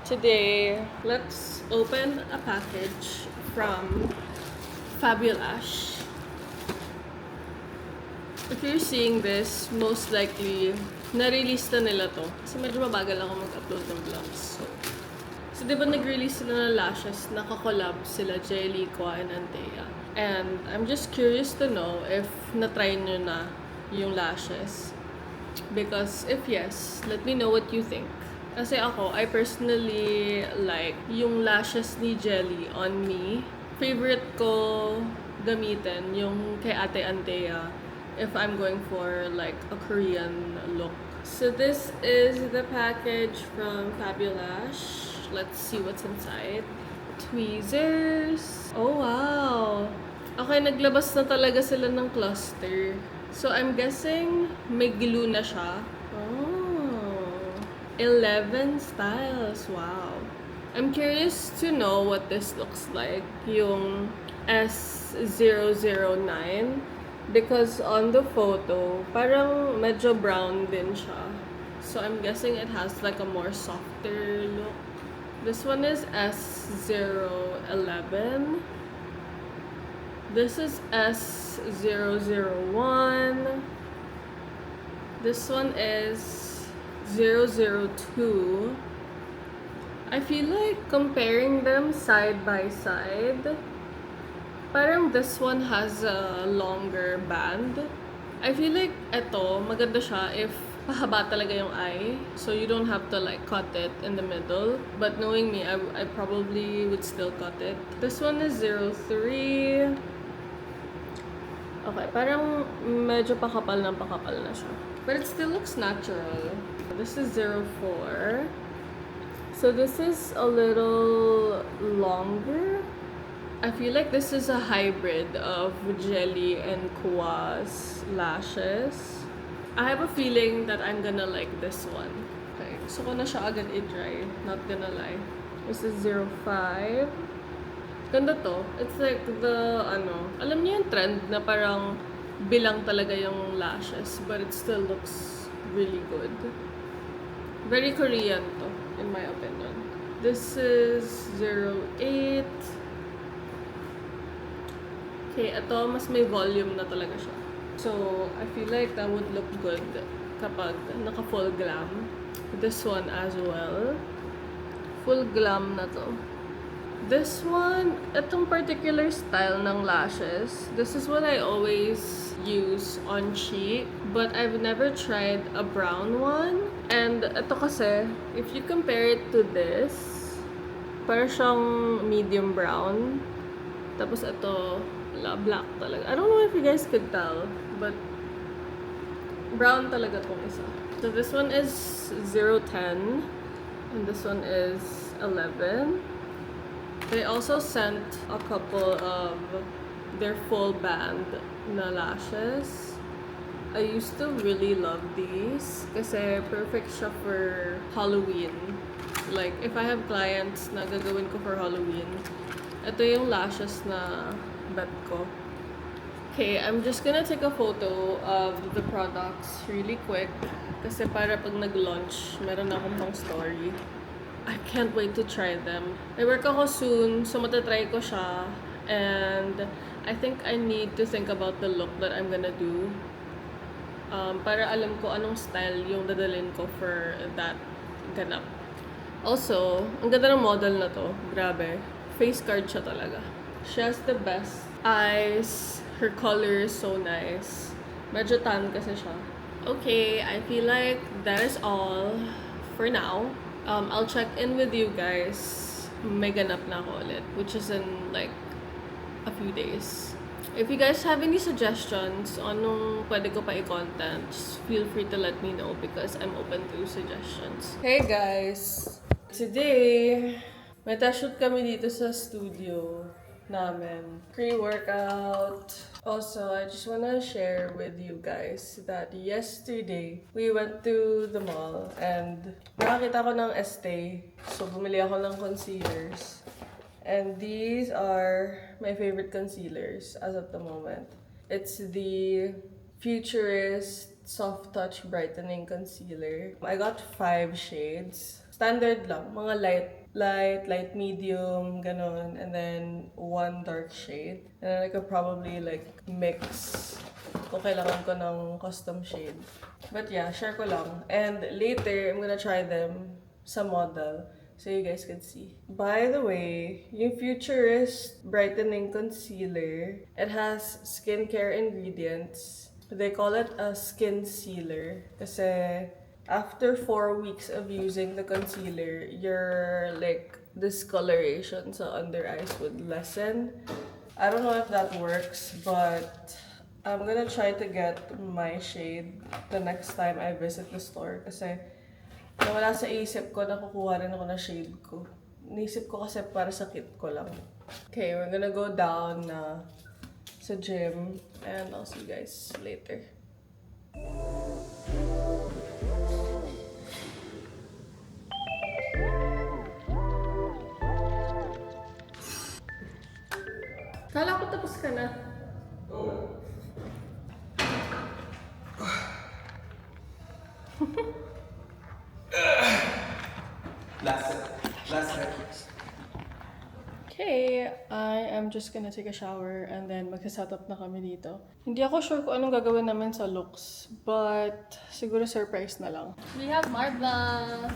Today, let's open a package from Fabulash. If you're seeing this, most likely, na-release na nila to. Kasi medyo mabagal ako mag-upload ng vlogs. So di ba nag-release sila ng lashes, nakakolab sila Jelly, Kwa, and Antea. And I'm just curious to know if na-try nyo na yung lashes. Because if yes, let me know what you think. Kasi ako, I personally like yung lashes ni Jelly on me. Favorite ko gamitin yung kay Ate Antea if I'm going for like a Korean look. So this is the package from Fabulash. Let's see what's inside. Tweezers. Oh wow! Okay, naglabas na talaga sila ng cluster. So I'm guessing may glue na siya. Oh, 11 styles. Wow. I'm curious to know what this looks like. Yung S009. Because on the photo, parang medyo brown din siya. So I'm guessing it has like a more softer look. This one is S011. This is S001. This one is 002. I feel like comparing them side by side, parang this one has a longer band. I feel like ito, maganda siya if pahaba talaga yung eye. So you don't have to like cut it in the middle. But knowing me, I probably would still cut it. This one is 03. Okay, parang medyo pakapal na siya. But it still looks natural. This is 04. So this is a little longer. I feel like this is a hybrid of Jelly and Kwa's lashes. I have a feeling that I'm gonna like this one. Okay, gusto ko na siya agad i-try. Not gonna lie. This is 05. Ganda to. It's like the, alam niyo yung trend na parang bilang talaga yung lashes, but it still looks really good. Very Korean to, in my opinion. This is 08. Okay, ito mas may volume na talaga siya. So, I feel like that would look good kapag naka-full glam. This one as well. Full glam na to. This one, itong particular style ng lashes, this is what I always use on cheek. But I've never tried a brown one. And ito kasi, if you compare it to this, parang siyang medium brown. Tapos ito, black talaga. I don't know if you guys could tell, but brown talaga tong isa. So this one is 010, and this one is 11. They also sent a couple of their full band na lashes. I used to really love these kasi perfect siya for Halloween. Like, if I have clients na gagawin ko for Halloween, ito yung lashes na bet ko. Okay, I'm just gonna take a photo of the products really quick kasi para pag nag-launch, meron akong pang story. I can't wait to try them. I work ako soon, so matatry ko siya. And I think I need to think about the look that I'm gonna do. Para alam ko anong style yung dadalhin ko for that ganap. Also, ang ganda ng model na to. Grabe. Face card siya talaga. She has the best eyes. Her color is so nice. Medyo tan kasi siya. Okay, I feel like that is all for now. I'll check in with you guys. May ganap na ako ulit, which is in like a few days. If you guys have any suggestions on anong pwede ko pa i-content, just feel free to let me know because I'm open to suggestions. Hey guys! Today, may shoot kami dito sa studio namin. Pre-workout. Also, I just wanna share with you guys that yesterday, we went to the mall and nakakita ko ng Estee. So, bumili ako ng concealers. And these are my favorite concealers as of the moment. It's the Futurist Soft Touch Brightening Concealer. I got 5 shades. Standard lang, mga light, medium, ganon. And then, one dark shade. And then I could probably like mix kung kailangan ko ng custom shade. But yeah, share ko lang. And later, I'm gonna try them sa model so you guys can see. By the way, yung Futurist Brightening Concealer, it has skincare ingredients. They call it a skin sealer kasi after 4 weeks of using the concealer, your like discoloration sa under eyes would lessen. I don't know if that works, but I'm gonna try to get my shade the next time I visit the store kasi nawala sa isip ko na kukuha rin ako na shade ko. Naisip ko kasi para sa kit ko lang. Okay, we're gonna go down na sa gym and I'll see you guys later. Kala ko tapos ka na. Last night. Okay, I am just gonna take a shower and then magsa-set up na kami dito. Hindi ako sure kung anong gagawin namin sa looks, but siguro surprise na lang. We have Marva.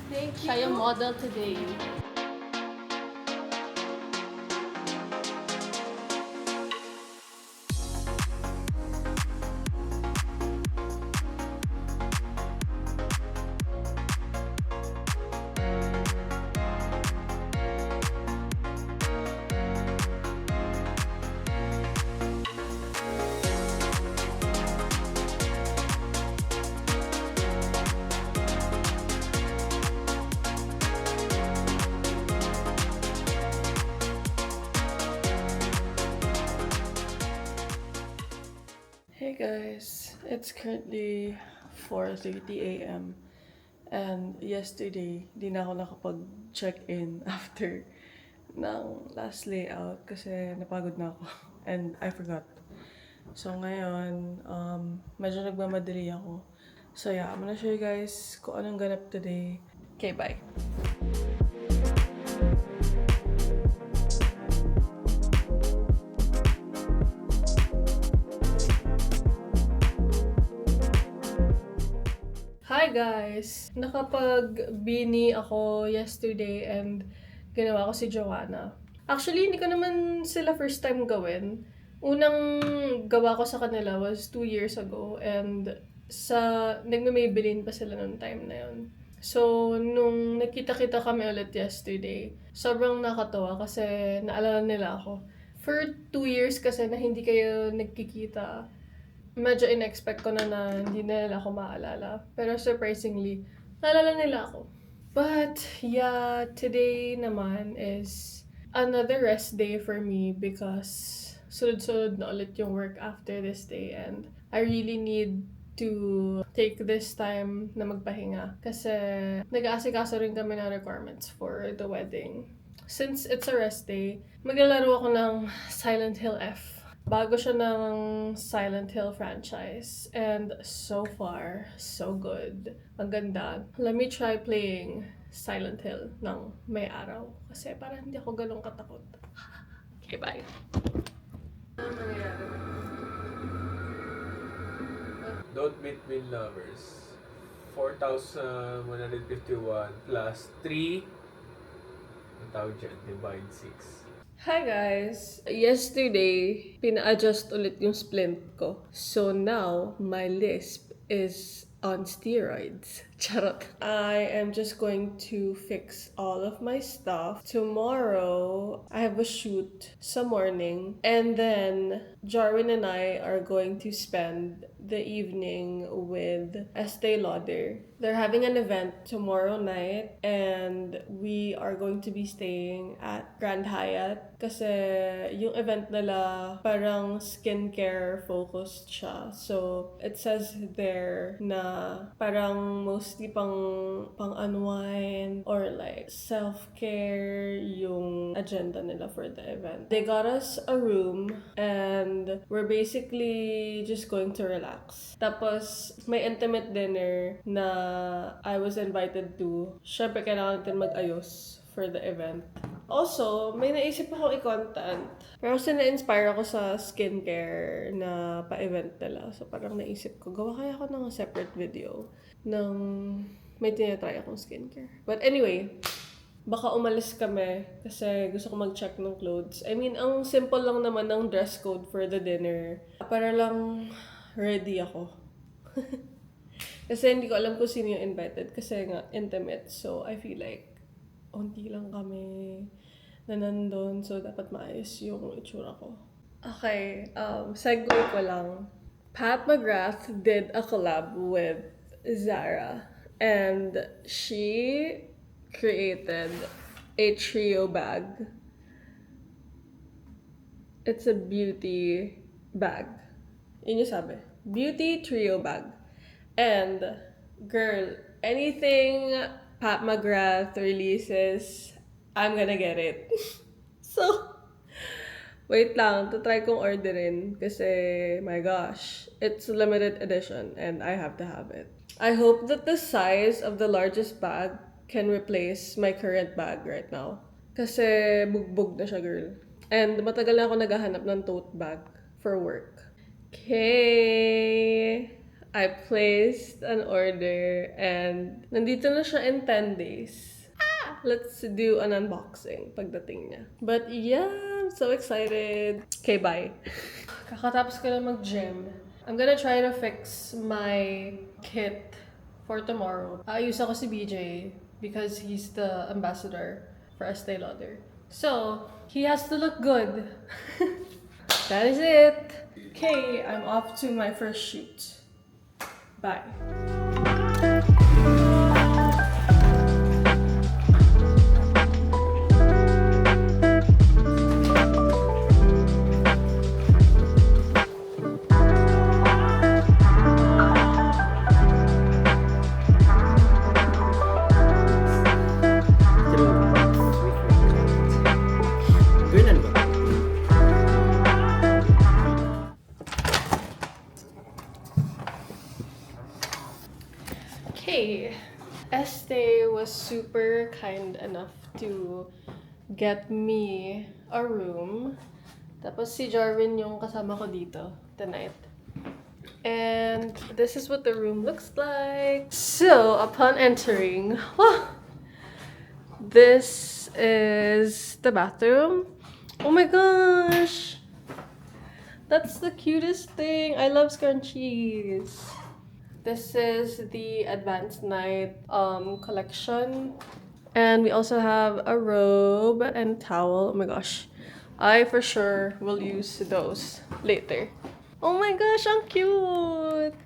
Thank you. Siya yung model today. Hey guys, it's currently 4:30 a.m. and yesterday, di na ako nakapag-check-in after ng last layout kasi napagod na ako and I forgot. So ngayon, medyo nagmamadali ako. So yeah, I'm gonna show you guys kung anong ganap today. Okay, bye! Hi guys! Nakapag-bini ako yesterday and ginawa ko si Joanna. Actually, hindi ko naman sila first time gawin. Unang gawa ko sa kanila was 2 years ago and nagme-Maybelline pa sila noong time na yun. So, nung nakita-kita kami ulit yesterday, sobrang nakatawa kasi naalala nila ako. For 2 years kasi na hindi kayo nagkikita, medyo in-expect ko na hindi na nila ako maalala. Pero surprisingly, naalala nila ako. But yeah, today naman is another rest day for me because sunod-sunod na ulit yung work after this day and I really need to take this time na magpahinga kasi nag-aasikaso rin kami ng requirements for the wedding. Since it's a rest day, maglalaro ako ng Silent Hill F. Bago siya ng Silent Hill franchise. And so far, so good. Ang ganda. Let me try playing Silent Hill ng may araw. Kasi parang hindi ako ganun katakot. Okay, bye. Don't Meet Me Lovers. 4,151 plus 3. Ang tawag dyan, divide 6. Hi guys! Yesterday, pina-adjust ulit yung splint ko. So now, my lisp is on steroids. Charot. I am just going to fix all of my stuff. Tomorrow, I have a shoot sa morning. And then, Jarwin and I are going to spend the evening with Estee Lauder. They're having an event tomorrow night and we are going to be staying at Grand Hyatt kasi yung event nila parang skincare focused siya. So, it says there na parang mostly pang unwind or like self-care yung agenda nila nila for the event. They got us a room and we're basically just going to relax. Tapos, may intimate dinner na I was invited to. Syempre, kailangan natin mag-ayos for the event. Also, may naisip akong i-content. Pero kasi na-inspire ako sa skincare na pa-event nila. So, parang naisip ko, gawa kaya ako ng separate video ng may tinatry akong skincare. But anyway, baka umalis kami kasi gusto ko mag-check ng clothes. I mean, ang simple lang naman ng dress code for the dinner. Para lang ready ako. Kasi hindi ko alam kung sino yung invited kasi nga intimate. So, I feel like unti lang kami na nandun. So, dapat maayos yung itsura ko. Okay, segue ko lang. Pat McGrath did a collab with Zara. And she created a trio bag. It's a beauty bag. Yun yung sabi. Beauty trio bag. And, girl, anything Pat McGrath releases, I'm gonna get it. So, wait lang, try kong orderin kasi, my gosh, it's a limited edition and I have to have it. I hope that the size of the largest bag can replace my current bag right now. Kasi bugbog na siya, girl. And matagal na ako naghahanap ng tote bag for work. Okay, I placed an order and nandito na siya in 10 days. Let's do an unboxing pagdating niya. But yeah, I'm so excited. Okay, bye. Kakatapos ko na mag-gym. I'm gonna try to fix my kit for tomorrow. Ayos ako si BJ because he's the ambassador for Estee Lauder. So, he has to look good. That is it. Okay, I'm off to my first shoot. Bye. Okay, Estee was super kind enough to get me a room. Tapos si Jarvin yung kasama ko dito tonight. And this is what the room looks like. So, upon entering, this is the bathroom. Oh my gosh! That's the cutest thing. I love scrunchies. This is the Advanced Night collection. And we also have a robe and towel. Oh my gosh. I for sure will use those later. Oh my gosh, ang cute!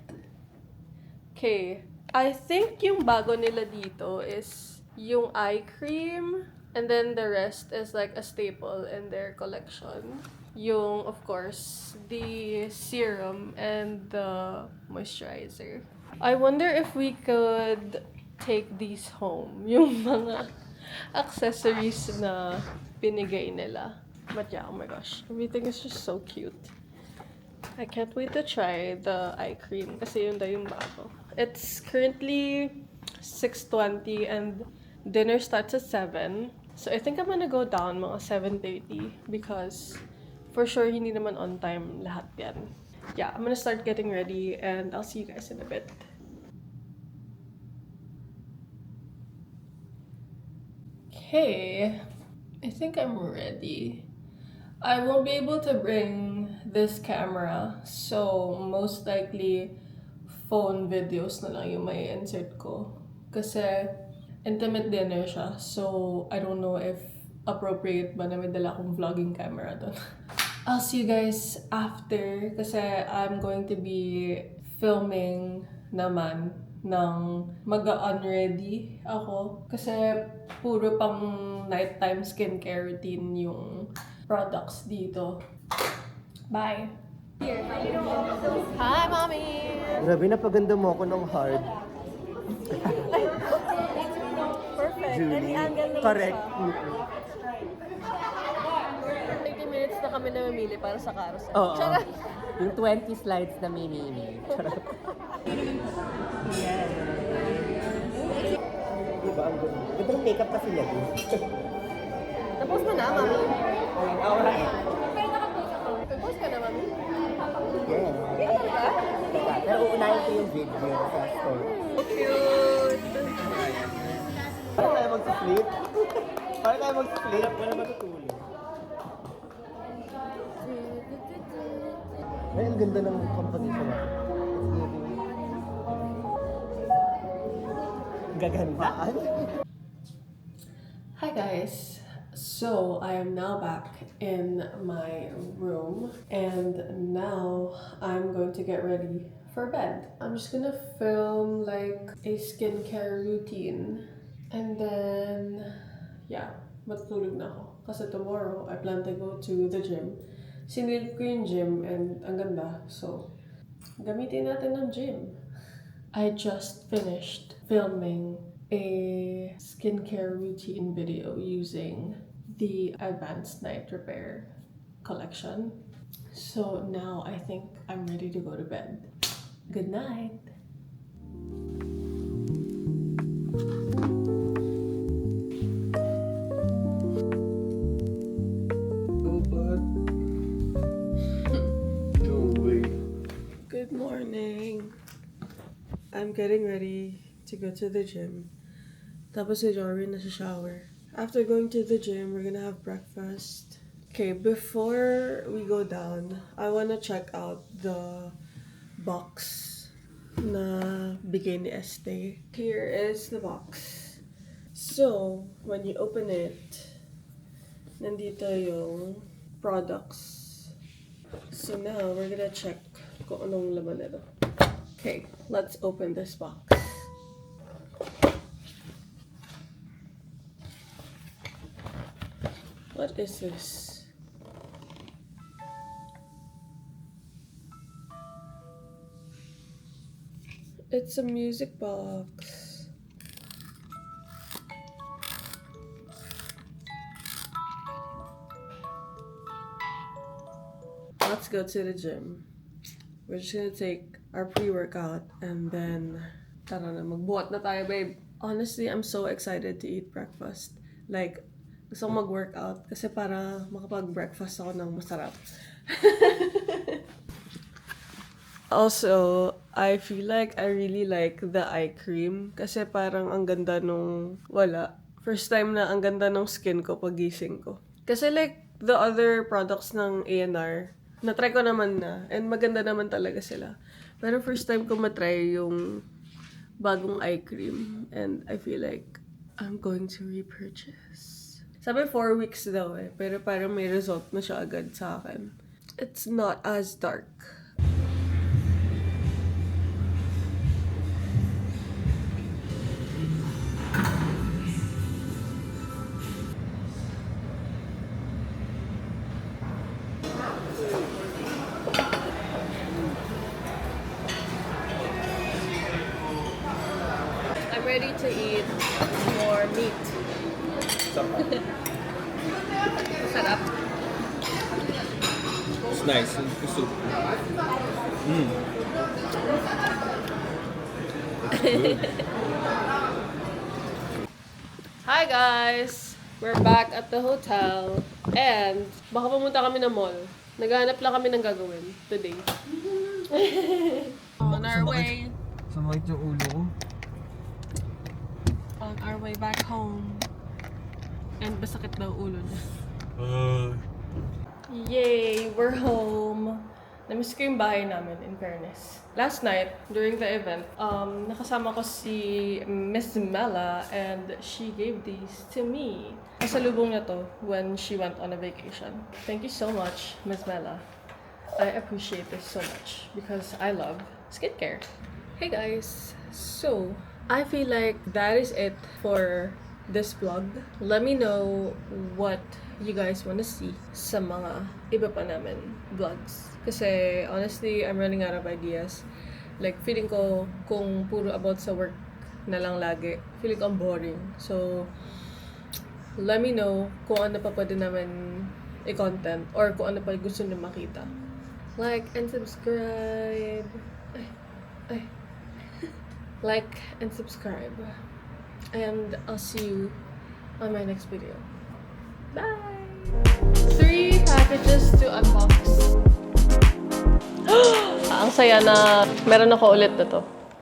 Okay. I think yung bago nila dito is yung eye cream. And then the rest is like a staple in their collection. Yung, of course, the serum and the moisturizer. I wonder if we could take these home. Yung mga accessories na binigay nila. But yeah, oh my gosh. Everything is just so cute. I can't wait to try the eye cream kasi yun da yung bago. It's currently 6:20 and dinner starts at 7. So I think I'm gonna go down mga 7:30 because for sure hindi naman on time lahat yan. Yeah, I'm gonna start getting ready and I'll see you guys in a bit. Okay, I think I'm ready. I won't be able to bring this camera, so most likely phone videos na lang yung may insert ko. Kasi intimate dinner siya, so I don't know if appropriate ba na may dala akong vlogging camera doon. I'll see you guys after kasi I'm going to be filming naman ng mag-unready ako. Kasi puro pang nighttime skincare routine yung products dito. Bye! Here. Hi, Mommy! Grabe, napaganda mo ako ng hard. Perfect. Julie. Any angle naman Correct. siya. kami namimili para sa carousel. Oo. Charot! Yung 20 slides na mini. Charot. Yes. Diba ang ganda? Ganda ng makeup kasi niya. Tapos mo na, mami. Alright. Tapos ka na, mami. Yes. Teka, pero uunahin ko yung video sa story. Cute! Paano tayo mag-split? Paano tayo mag-split? Wala matutulog. Ay, ang ganda ng composition natin. Gagandaan. Hi guys! So, I am now back in my room and now I'm going to get ready for bed. I'm just gonna film like a skincare routine and then, yeah, matutulog na ako. Kasi tomorrow, I plan to go to the gym. Sinilip ko yung gym and ang ganda. So, gamitin natin ng gym. I just finished filming a skincare routine video using the Advanced Night Repair collection. So now I think I'm ready to go to bed. Good night! Oh, bud. No way. Good morning! I'm getting ready to go to the gym. Tapos si Jory nasa shower. After going to the gym, we're gonna have breakfast. Okay, before we go down, I wanna check out the box na bigay ni Este. Here is the box. So, when you open it, nandito yung products. So now, we're gonna check kung anong laman nito. Okay, let's open this box. What is this? It's a music box. Let's go to the gym. We're just gonna take our pre-workout and then tara na, magbuhat na tayo, babe. Honestly, I'm so excited to eat breakfast. Like, gusto ko mag-workout kasi para makapag-breakfast ako ng masarap. Also, I feel like I really like the eye cream kasi parang ang ganda nung wala. First time na ang ganda nung skin ko pagising ko. Kasi like, the other products ng A&R, na-try ko naman na and maganda naman talaga sila. Pero first time ko matry yung bagong eye cream and I feel like I'm going to repurchase. Sabi 4 weeks daw eh, pero parang may result na siya agad sa akin. It's not as dark. I'm ready to eat more meat. Sarap. It's nice. It's soup. Hi guys! We're back at the hotel and baka pumunta kami ng mall. Naghahanap lang kami ng gagawin today. On our way. Sumakit yung ulo ko. On our way back home. And basakit daw ulo niya. Yay! We're home! Namiss ko yung bahay namin, in fairness. Last night, during the event, nakasama ko si Miss Mela and she gave these to me. Kasalubong niya to when she went on a vacation. Thank you so much, Miss Mela. I appreciate this so much because I love skincare. Hey guys! So, I feel like that is it for this vlog. Let me know what you guys want to see sa mga iba pa namin vlogs. Kasi honestly, I'm running out of ideas. Like, feeling ko kung puro about sa work na lang lagi, feeling ko ang boring. So, let me know kung ano pa pwede namin i-content or kung ano pa gusto niyo makita. Like and subscribe. Ay. Like and subscribe. And I'll see you on my next video. Bye! 3 packages to unbox. Ang saya na meron ako ulit na to.